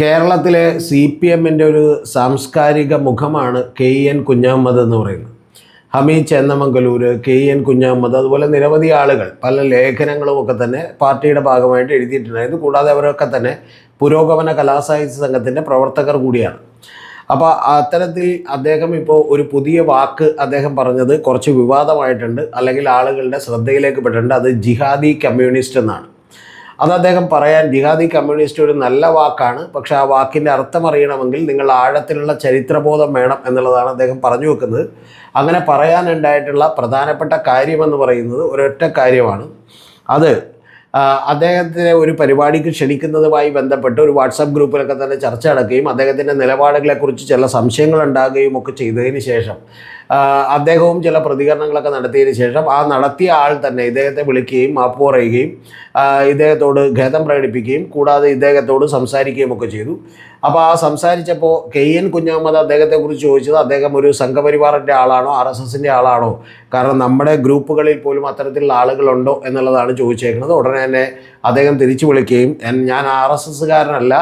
കേരളത്തിലെ CPM-ൻ്റെ ഒരു സാംസ്കാരിക മുഖമാണ് KN കുഞ്ഞഹമ്മദ് എന്ന് പറയുന്നത്. ഹമീദ് ചേന്നമംഗലൂർ, KN കുഞ്ഞഹമ്മദ്, അതുപോലെ നിരവധി ആളുകൾ പല ലേഖനങ്ങളുമൊക്കെ തന്നെ പാർട്ടിയുടെ ഭാഗമായിട്ട് എഴുതിയിട്ടുണ്ടായിരുന്നു. കൂടാതെ അവരൊക്കെ തന്നെ പുരോഗമന കലാസാഹിത്യ സംഘത്തിൻ്റെ പ്രവർത്തകർ കൂടിയാണ്. അപ്പോൾ അത്തരത്തിൽ അദ്ദേഹം ഇപ്പോൾ ഒരു പുതിയ വാക്ക് അദ്ദേഹം പറഞ്ഞത് കുറച്ച് വിവാദമായിട്ടുണ്ട്, അല്ലെങ്കിൽ ആളുകളുടെ ശ്രദ്ധയിലേക്ക് പെട്ടിട്ടുണ്ട്. അത് ജിഹാദി കമ്മ്യൂണിസ്റ്റ് എന്നാണ്. അത് അദ്ദേഹം പറയാൻ, ജിഹാദി കമ്മ്യൂണിസ്റ്റ് ഒരു നല്ല വാക്കാണ്, പക്ഷേ ആ വാക്കിൻ്റെ അർത്ഥം അറിയണമെങ്കിൽ നിങ്ങൾ ആഴത്തിലുള്ള ചരിത്രബോധം വേണം എന്നുള്ളതാണ് അദ്ദേഹം പറഞ്ഞു വെക്കുന്നത്. അങ്ങനെ പറയാനുണ്ടായിട്ടുള്ള പ്രധാനപ്പെട്ട കാര്യമെന്ന് പറയുന്നത് ഒരൊറ്റ കാര്യമാണ്. അത് അദ്ദേഹത്തിനെ ഒരു പരിപാടിക്ക് ക്ഷണിക്കുന്നതുമായി ബന്ധപ്പെട്ട് ഒരു വാട്സാപ്പ് ഗ്രൂപ്പിലൊക്കെ തന്നെ ചർച്ച നടക്കുകയും അദ്ദേഹത്തിൻ്റെ നിലപാടുകളെക്കുറിച്ച് ചില സംശയങ്ങൾ ഉണ്ടാകുകയും ഒക്കെ ചെയ്തതിന് ശേഷം അദ്ദേഹവും ചില പ്രതികരണങ്ങളൊക്കെ നടത്തിയതിന് ശേഷം ആ നടത്തിയ ആൾ തന്നെ ഇദ്ദേഹത്തെ വിളിക്കുകയും മാപ്പ് പറയുകയും ഇദ്ദേഹത്തോട് ഖേദം പ്രകടിപ്പിക്കുകയും കൂടാതെ ഇദ്ദേഹത്തോട് സംസാരിക്കുകയും ഒക്കെ ചെയ്തു. അപ്പോൾ ആ സംസാരിച്ചപ്പോൾ KN കുഞ്ഞഹമ്മദ് അദ്ദേഹത്തെക്കുറിച്ച് ചോദിച്ചത് അദ്ദേഹം ഒരു സംഘപരിവാറിൻ്റെ ആളാണോ, RSSൻ്റെ ആളാണോ, കാരണം നമ്മുടെ ഗ്രൂപ്പുകളിൽ പോലും അത്തരത്തിലുള്ള ആളുകളുണ്ടോ എന്നുള്ളതാണ് ചോദിച്ചേക്കുന്നത്. ഉടനെ തന്നെ അദ്ദേഹം തിരിച്ചു വിളിക്കുകയും ഞാൻ RSSകാരനല്ല,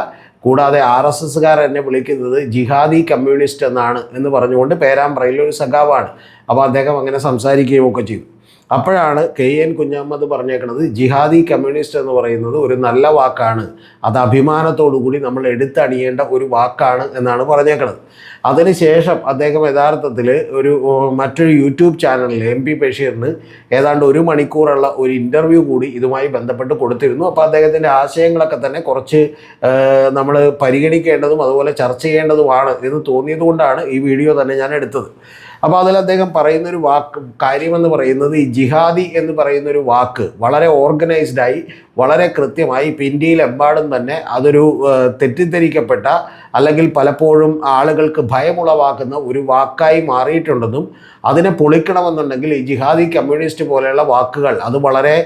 കൂടാതെ RSSകാർ എന്നെ വിളിക്കുന്നത് ജിഹാദി കമ്മ്യൂണിസ്റ്റ് എന്നാണ് എന്ന് പറഞ്ഞുകൊണ്ട് പേരാമ്പ്രയിലെ ഒരു സഖാവാണ്. അപ്പോൾ അദ്ദേഹം അങ്ങനെ സംസാരിക്കുകയും ഒക്കെ ചെയ്തു. അപ്പോഴാണ് KN കുഞ്ഞഹമ്മദ് പറഞ്ഞേക്കുന്നത് ജിഹാദി കമ്മ്യൂണിസ്റ്റ് എന്ന് പറയുന്നത് ഒരു നല്ല വാക്കാണ്, അത് അഭിമാനത്തോടു കൂടി നമ്മൾ എടുത്തണിയേണ്ട ഒരു വാക്കാണ് എന്നാണ് പറഞ്ഞേക്കുന്നത്. അതിനുശേഷം അദ്ദേഹം യഥാർത്ഥത്തിൽ മറ്റൊരു യൂട്യൂബ് ചാനലിൽ MP ബഷീറിന് ഏതാണ്ട് 1 മണിക്കൂറുള്ള ഒരു ഇൻ്റർവ്യൂ കൂടി ഇതുമായി ബന്ധപ്പെട്ട് കൊടുത്തിരുന്നു. അപ്പോൾ അദ്ദേഹത്തിൻ്റെ ആശയങ്ങളൊക്കെ തന്നെ കുറച്ച് നമ്മൾ പരിഗണിക്കേണ്ടതും അതുപോലെ ചർച്ച ചെയ്യേണ്ടതുമാണ് എന്ന് തോന്നിയതുകൊണ്ടാണ് ഈ വീഡിയോ തന്നെ ഞാൻ എടുത്തത്. അപ്പോൾ അതിൽ അദ്ദേഹം പറയുന്നൊരു കാര്യമെന്ന് പറയുന്നത്, ഈ ജിഹാദി എന്ന് പറയുന്നൊരു വാക്ക് വളരെ ഓർഗനൈസ്ഡായി വളരെ കൃത്യമായി ഇപ്പോൾ ഇന്ത്യയിലെമ്പാടും തന്നെ അതൊരു തെറ്റിദ്ധരിക്കപ്പെട്ട അല്ലെങ്കിൽ പലപ്പോഴും ആളുകൾക്ക് ഭയമുളവാക്കുന്ന ഒരു വാക്കായി മാറിയിട്ടുണ്ടെന്നും അതിനെ പൊളിക്കണമെന്നുണ്ടെങ്കിൽ ഈ ജിഹാദി കമ്മ്യൂണിസ്റ്റ് പോലെയുള്ള വാക്കുകൾ അത് വളരെ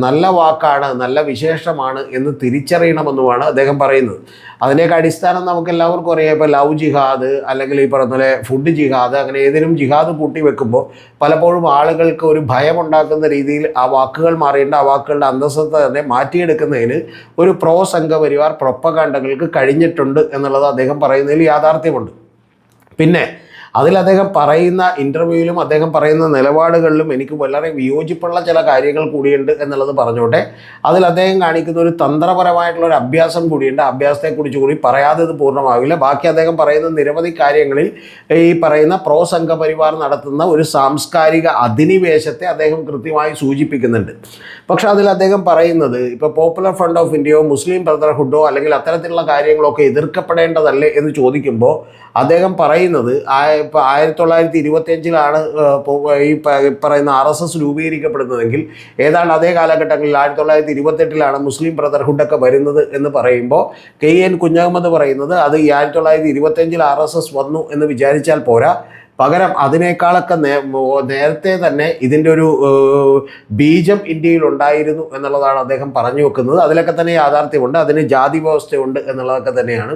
നല്ല വാക്കാണ്, നല്ല വിശേഷമാണ് എന്ന് തിരിച്ചറിയണമെന്നുമാണ് അദ്ദേഹം പറയുന്നത്. അതിൻ്റെയൊക്കെ അടിസ്ഥാനം നമുക്ക് എല്ലാവർക്കും അറിയാം. ഇപ്പോൾ ലവ് ജിഹാദ് അല്ലെങ്കിൽ ഈ പറഞ്ഞ പോലെ ഫുഡ് ജിഹാദ്, അങ്ങനെ ഏതെങ്കിലും ജിഹാദ് കൂട്ടി വെക്കുമ്പോൾ പലപ്പോഴും ആളുകൾക്ക് ഒരു ഭയമുണ്ടാക്കുന്ന രീതിയിൽ ആ വാക്കുകൾ മാറിയിട്ട് ആ വാക്കുകളുടെ അന്തസ്സത്തെ തന്നെ മാറ്റിയെടുക്കുന്നതിന് ഒരു പ്രോ സംഘപരിവാർ പ്രൊപ്പഗാണ്ടകൾക്ക് കഴിഞ്ഞിട്ടുണ്ട് എന്നുള്ളത് അദ്ദേഹം പറയുന്നതിൽ യാഥാർത്ഥ്യമുണ്ട്. പിന്നെ അതിൽ അദ്ദേഹം പറയുന്ന ഇൻ്റർവ്യൂവിലും അദ്ദേഹം പറയുന്ന നിലപാടുകളിലും എനിക്ക് വളരെ വിയോജിപ്പുള്ള ചില കാര്യങ്ങൾ കൂടിയുണ്ട് എന്നുള്ളത് പറഞ്ഞോട്ടെ. അതിൽ അദ്ദേഹം കാണിക്കുന്ന ഒരു തന്ത്രപരമായിട്ടുള്ള ഒരു അഭ്യാസം കൂടിയുണ്ട്. അഭ്യാസത്തെക്കുറിച്ച് കൂടി പറയാതെ ഇത് പൂർണ്ണമാവില്ല. ബാക്കി അദ്ദേഹം പറയുന്ന നിരവധി കാര്യങ്ങളിൽ ഈ പറയുന്ന പ്രോ സംഘപരിവാർ നടത്തുന്ന ഒരു സാംസ്കാരിക അധിനിവേശത്തെ അദ്ദേഹം കൃത്യമായി സൂചിപ്പിക്കുന്നുണ്ട്. പക്ഷെ അതിൽ അദ്ദേഹം പറയുന്നത് ഇപ്പോൾ പോപ്പുലർ ഫ്രണ്ട് ഓഫ് ഇന്ത്യയോ മുസ്ലിം ബ്രദർഹുഡോ അല്ലെങ്കിൽ അത്തരത്തിലുള്ള കാര്യങ്ങളൊക്കെ എതിർക്കപ്പെടേണ്ടതല്ലേ എന്ന് ചോദിക്കുമ്പോൾ അദ്ദേഹം പറയുന്നത് ഇപ്പോൾ 1925-ലാണ് ഈ പറയുന്ന RSS രൂപീകരിക്കപ്പെടുന്നതെങ്കിൽ ഏതാണ്ട് അതേ കാലഘട്ടങ്ങളിൽ 1928-ലാണ് മുസ്ലിം ബ്രദർഹുഡൊക്കെ വരുന്നത് എന്ന് പറയുമ്പോൾ KN കുഞ്ഞഹമ്മദ് പറയുന്നത് അത് 1925 RSS വന്നു എന്ന് വിചാരിച്ചാൽ പോരാ, പകരം അതിനേക്കാളൊക്കെ നേരത്തെ തന്നെ ഇതിൻ്റെ ഒരു ബീജം ഇന്ത്യയിൽ ഉണ്ടായിരുന്നു എന്നുള്ളതാണ് അദ്ദേഹം പറഞ്ഞു വെക്കുന്നത്. അതിലൊക്കെ തന്നെ യാഥാർത്ഥ്യമുണ്ട്, അതിന് ജാതി വ്യവസ്ഥയുണ്ട് എന്നുള്ളതൊക്കെ തന്നെയാണ്.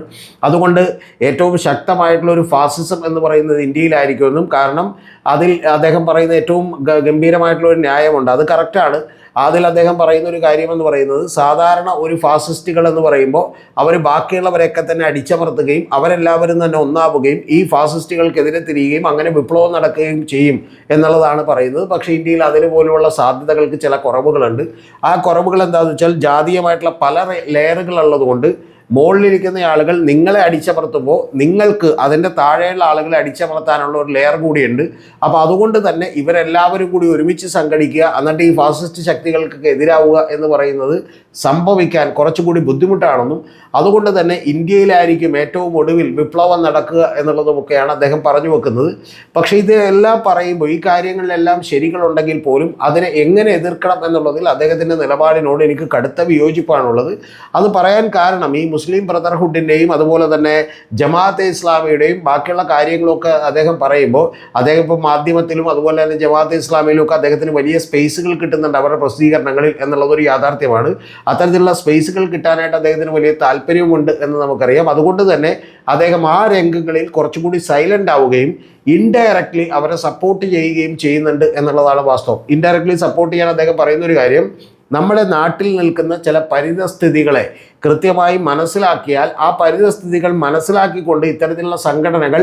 അതുകൊണ്ട് ഏറ്റവും ശക്തമായിട്ടുള്ള ഒരു ഫാസിസം എന്ന് പറയുന്നത് ഇന്ത്യയിലായിരിക്കുമെന്നും, കാരണം അതിൽ അദ്ദേഹം പറയുന്ന ഏറ്റവും ഗംഭീരമായിട്ടുള്ള ഒരു ന്യായമുണ്ട്, അത് കറക്റ്റാണ്. അതിൽ അദ്ദേഹം പറയുന്ന ഒരു കാര്യമെന്ന് പറയുന്നത്, സാധാരണ ഒരു ഫാസിസ്റ്റുകൾ എന്ന് പറയുമ്പോൾ അവർ ബാക്കിയുള്ളവരെയൊക്കെ തന്നെ അടിച്ചമർത്തുകയും അവരെല്ലാവരും തന്നെ ഒന്നാവുകയും ഈ ഫാസിസ്റ്റുകൾക്കെതിരെ തിരിയുകയും അങ്ങനെ വിപ്ലവം നടക്കുകയും ചെയ്യും എന്നുള്ളതാണ് പറയുന്നത്. പക്ഷേ ഇന്ത്യയിൽ അതിന് പോലുള്ള സാധ്യതകൾക്ക് ചില കുറവുകളുണ്ട്. ആ കുറവുകൾ എന്താണെന്ന് വെച്ചാൽ ജാതീയമായിട്ടുള്ള പല ലെയറുകളുള്ളതുകൊണ്ട് മുകളിലിരിക്കുന്ന ആളുകൾ നിങ്ങളെ അടിച്ചമർത്തുമ്പോൾ നിങ്ങൾക്ക് അതിൻ്റെ താഴെയുള്ള ആളുകളെ അടിച്ചമർത്താനുള്ള ഒരു ലെയർ കൂടിയുണ്ട്. അപ്പോൾ അതുകൊണ്ട് തന്നെ ഇവരെല്ലാവരും കൂടി ഒരുമിച്ച് സംഘടിക്കുക, എന്നിട്ട് ഈ ഫാസിസ്റ്റ് ശക്തികൾക്കൊക്കെ എതിരാവുക എന്ന് പറയുന്നത് സംഭവിക്കാൻ കുറച്ചുകൂടി ബുദ്ധിമുട്ടാണെന്നും അതുകൊണ്ട് തന്നെ ഇന്ത്യയിലായിരിക്കും ഏറ്റവും ഒടുവിൽ വിപ്ലവം നടക്കുക എന്നുള്ളതുമൊക്കെയാണ് അദ്ദേഹം പറഞ്ഞു വെക്കുന്നത്. പക്ഷേ ഇതെല്ലാം പറയുമ്പോൾ ഈ കാര്യങ്ങളിലെല്ലാം ശരികളുണ്ടെങ്കിൽ പോലും അതിനെ എങ്ങനെ എതിർക്കണം എന്നുള്ളതിൽ അദ്ദേഹത്തിൻ്റെ നിലപാടിനോട് എനിക്ക് കടുത്ത വിയോജിപ്പാണുള്ളത്. അത് പറയാൻ കാരണം ഈ മുസ്ലിം ബ്രദർഹുഡിൻ്റെയും അതുപോലെ തന്നെ ജമാഅത്തെ ഇസ്ലാമിയുടെയും ബാക്കിയുള്ള കാര്യങ്ങളൊക്കെ അദ്ദേഹം പറയുമ്പോൾ അദ്ദേഹം ഇപ്പോൾ മാധ്യമത്തിലും അതുപോലെ തന്നെ ജമാഅത്തെ ഇസ്ലാമിയിലും ഒക്കെ അദ്ദേഹത്തിന് വലിയ സ്പേസുകൾ കിട്ടുന്നുണ്ട് അവരുടെ പ്രസിദ്ധീകരണങ്ങളിൽ എന്നുള്ളതൊരു യാഥാർത്ഥ്യമാണ്. അത്തരത്തിലുള്ള സ്പേസുകൾ കിട്ടാനായിട്ട് അദ്ദേഹത്തിന് വലിയ താല്പര്യമുണ്ട് എന്ന് നമുക്കറിയാം. അതുകൊണ്ട് തന്നെ അദ്ദേഹം ആ രംഗങ്ങളിൽ കുറച്ചുകൂടി സൈലൻ്റ് ആവുകയും ഇൻഡയറക്ട്ലി അവരെ സപ്പോർട്ട് ചെയ്യുകയും ചെയ്യുന്നുണ്ട് എന്നുള്ളതാണ് വാസ്തവം. ഇൻഡയറക്ട്ലി സപ്പോർട്ട് ചെയ്യാൻ അദ്ദേഹം പറയുന്നൊരു കാര്യം, നമ്മുടെ നാട്ടിൽ നിൽക്കുന്ന ചില പരിതസ്ഥിതികളെ കൃത്യമായി മനസ്സിലാക്കിയാൽ ആ പരിതസ്ഥിതികൾ മനസ്സിലാക്കിക്കൊണ്ട് ഇത്തരത്തിലുള്ള സംഘടനകൾ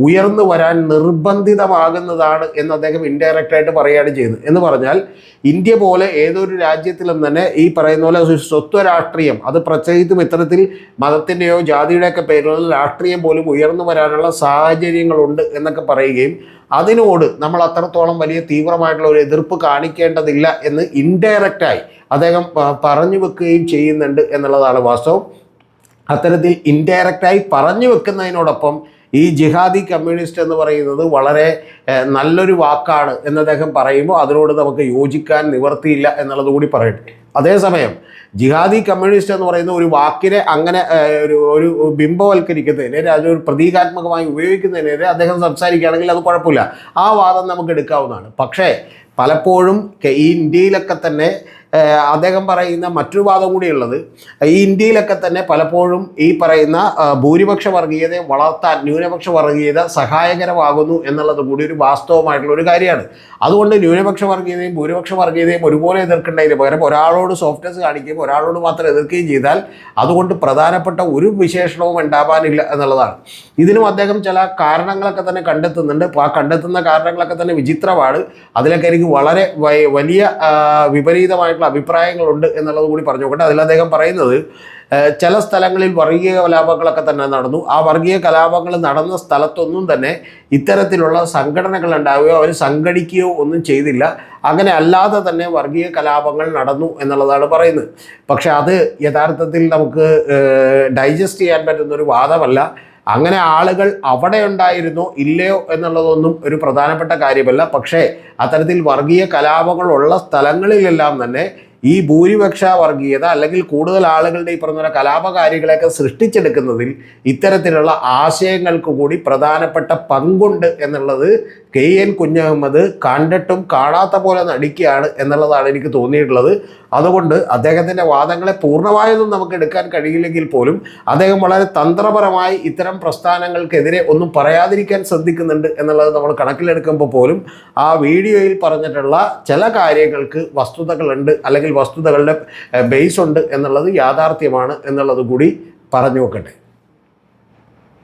ഉയർന്നു വരാൻ നിർബന്ധിതമാകുന്നതാണ് എന്ന് അദ്ദേഹം ഇൻഡയറക്റ്റായിട്ട് പറയുകയാണ് ചെയ്യുന്നത്. എന്ന് പറഞ്ഞാൽ ഇന്ത്യ പോലെ ഏതൊരു രാജ്യത്തിലും തന്നെ ഈ പറയുന്ന പോലെ ഒരു സ്വത്വ രാഷ്ട്രീയം, അത് പ്രത്യേകിച്ചും ഇത്തരത്തിൽ മതത്തിൻ്റെയോ ജാതിയുടെയൊക്കെ പേരിലുള്ള രാഷ്ട്രീയം പോലും ഉയർന്നു വരാനുള്ള സാഹചര്യങ്ങളുണ്ട് എന്നൊക്കെ പറയുകയും അതിനോട് നമ്മൾ അത്രത്തോളം വലിയ തീവ്രമായിട്ടുള്ള ഒരു എതിർപ്പ് കാണിക്കേണ്ടതില്ല എന്ന് ഇൻഡയറക്റ്റായി അദ്ദേഹം പറഞ്ഞു വെക്കുകയും ചെയ്യുന്നുണ്ട് എന്നുള്ളതാണ് വാസ്തവം. അത്തരത്തിൽ ഇൻഡയറക്റ്റായി പറഞ്ഞു വെക്കുന്നതിനോടൊപ്പം ഈ ജിഹാദി കമ്മ്യൂണിസ്റ്റ് എന്ന് പറയുന്നത് വളരെ നല്ലൊരു വാക്കാണ് എന്ന് അദ്ദേഹം പറയുമ്പോൾ അതിനോട് നമുക്ക് യോജിക്കാൻ നിവർത്തിയില്ല എന്നുള്ളത് കൂടി പറയട്ടെ. അതേസമയം ജിഹാദി കമ്മ്യൂണിസ്റ്റ് എന്ന് പറയുന്ന ഒരു വാക്കിനെ അങ്ങനെ ഒരു ബിംബവൽക്കരിക്കുന്നതിന് ഒരു പ്രതീകാത്മകമായി ഉപയോഗിക്കുന്നതിനെതിരെ അദ്ദേഹം സംസാരിക്കുകയാണെങ്കിൽ അത് കുഴപ്പമില്ല, ആ വാദം നമുക്ക് എടുക്കാവുന്നതാണ്. പക്ഷേ പലപ്പോഴും ഈ ഇന്ത്യയിലൊക്കെ തന്നെ അദ്ദേഹം പറയുന്ന മറ്റൊരു വാദം കൂടിയുള്ളത്, ഈ ഇന്ത്യയിലൊക്കെ തന്നെ പലപ്പോഴും ഈ പറയുന്ന ഭൂരിപക്ഷ വർഗീയതയെ വളർത്താൻ ന്യൂനപക്ഷ വർഗീയത സഹായകരമാകുന്നു എന്നുള്ളത് കൂടി ഒരു വാസ്തവമായിട്ടുള്ള ഒരു കാര്യമാണ്. അതുകൊണ്ട് ന്യൂനപക്ഷ വർഗീയതയും ഭൂരിപക്ഷ വർഗീയതയും ഒരുപോലെ എതിർക്കേണ്ടതിന് പകരം ഒരാളോട് സോഫ്റ്റ്നെസ് കാണിക്കുകയും ഒരാളോട് മാത്രം എതിർക്കുകയും ചെയ്താൽ അതുകൊണ്ട് പ്രധാനപ്പെട്ട ഒരു വിശേഷണവും ഉണ്ടാവാനില്ല എന്നുള്ളതാണ്. ഇതിനും അദ്ദേഹം ചില കാരണങ്ങളൊക്കെ തന്നെ കണ്ടെത്തുന്നുണ്ട്. ആ കണ്ടെത്തുന്ന കാരണങ്ങളൊക്കെ തന്നെ വിചിത്രമാണ്. അതിലൊക്കെ എനിക്ക് വളരെ വലിയ വിപരീതമായിട്ടുള്ള അഭിപ്രായങ്ങളുണ്ട് എന്നുള്ളത് കൂടി പറഞ്ഞു നോക്കട്ടെ. അതിൽ അദ്ദേഹം പറയുന്നത് ചില സ്ഥലങ്ങളിൽ വർഗീയ കലാപങ്ങളൊക്കെ തന്നെ നടന്നു. ആ വർഗീയ കലാപങ്ങൾ നടന്ന സ്ഥലത്തൊന്നും തന്നെ ഇത്തരത്തിലുള്ള സംഘടനകൾ ഉണ്ടാവുകയോ അവർ സംഘടിക്കുകയോ ഒന്നും ചെയ്തില്ല. അങ്ങനെ അല്ലാതെ തന്നെ വർഗീയ കലാപങ്ങൾ നടന്നു എന്നുള്ളതാണ് പറയുന്നത്. പക്ഷെ അത് യഥാർത്ഥത്തിൽ നമുക്ക് ഡൈജസ്റ്റ് ചെയ്യാൻ പറ്റുന്നൊരു വാദമല്ല. അങ്ങനെ ആളുകൾ അവിടെ ഉണ്ടായിരുന്നോ ഇല്ലയോ എന്നുള്ളതൊന്നും ഒരു പ്രധാനപ്പെട്ട കാര്യമല്ല. പക്ഷേ അത്തരത്തിൽ വർഗീയ കലാപങ്ങളുള്ള സ്ഥലങ്ങളിലെല്ലാം തന്നെ ഈ ഭൂരിപക്ഷ വർഗീയത അല്ലെങ്കിൽ കൂടുതൽ ആളുകളുടെ ഈ പറഞ്ഞ കലാപകാരികളെയൊക്കെ സൃഷ്ടിച്ചെടുക്കുന്നതിൽ ഇത്തരത്തിലുള്ള ആശയങ്ങൾക്ക് കൂടി പ്രധാനപ്പെട്ട പങ്കുണ്ട് എന്നുള്ളത് KN കുഞ്ഞഹമ്മദ് കണ്ടിട്ടും കാണാത്ത പോലെ നടിക്കുകയാണ് എന്നുള്ളതാണ് എനിക്ക് തോന്നിയിട്ടുള്ളത്. അതുകൊണ്ട് അദ്ദേഹത്തിൻ്റെ വാദങ്ങളെ പൂർണ്ണമായൊന്നും നമുക്ക് എടുക്കാൻ കഴിയില്ലെങ്കിൽ പോലും അദ്ദേഹം വളരെ തന്ത്രപരമായി ഇത്തരം പ്രസ്ഥാനങ്ങൾക്കെതിരെ ഒന്നും പറയാതിരിക്കാൻ ശ്രദ്ധിക്കുന്നുണ്ട് എന്നുള്ളത് നമ്മൾ കണക്കിലെടുക്കുമ്പോൾ പോലും ആ വീഡിയോയിൽ പറഞ്ഞിട്ടുള്ള ചില കാര്യങ്ങൾക്ക് വസ്തുതകളുണ്ട്, അല്ലെങ്കിൽ വസ്തുതകളുടെ ബേസ് ഉണ്ട് എന്നുള്ളത് യാഥാർത്ഥ്യമാണ് എന്നുള്ളത് കൂടി പറഞ്ഞു വെക്കട്ടെ.